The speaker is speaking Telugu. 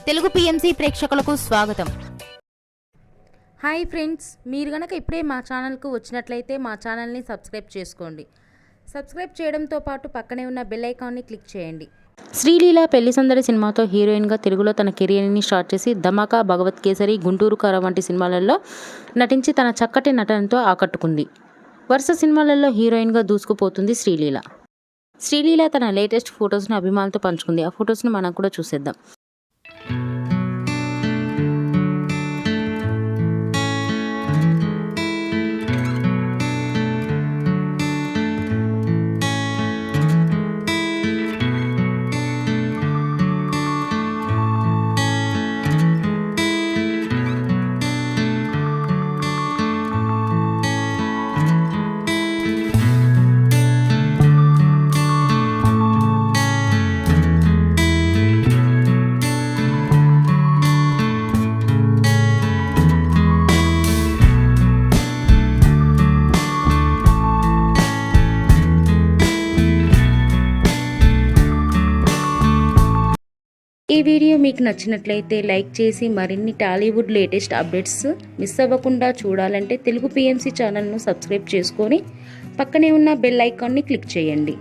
తెలుగు పిఎంసి ప్రేక్షకులకు స్వాగతం. హాయ్ ఫ్రెండ్స్, మీరు గనక ఇప్పుడే మా ఛానల్కు వచ్చినట్లయితే మా ఛానల్ని సబ్స్క్రైబ్ చేసుకోండి. సబ్స్క్రైబ్ చేయడంతో పాటు పక్కనే ఉన్న బెల్ ఐకాన్ని క్లిక్ చేయండి. శ్రీలీల పెళ్లి సందడి సినిమాతో హీరోయిన్గా తెలుగులో తన కెరియర్ని స్టార్ట్ చేసి ధమాకా, భగవత్ కేసరి, గుంటూరు కారం వంటి సినిమాలలో నటించి తన చక్కటి నటనతో ఆకట్టుకుంది. వరుస సినిమాలలో హీరోయిన్గా దూసుకుపోతుంది శ్రీలీల. శ్రీలీల తన లేటెస్ట్ ఫొటోస్ను అభిమానులతో పంచుకుంది. ఆ ఫొటోస్ను మనం కూడా చూసేద్దాం. ఈ వీడియో మీకు నచ్చినట్లయితే లైక్ చేసి మరిన్ని టాలీవుడ్ లేటెస్ట్ అప్డేట్స్ మిస్ అవ్వకుండా చూడాలంటే తెలుగు పిఎంసి ఛానల్ను సబ్స్క్రైబ్ చేసుకొని పక్కనే ఉన్న బెల్ ఐకాన్ని క్లిక్ చేయండి.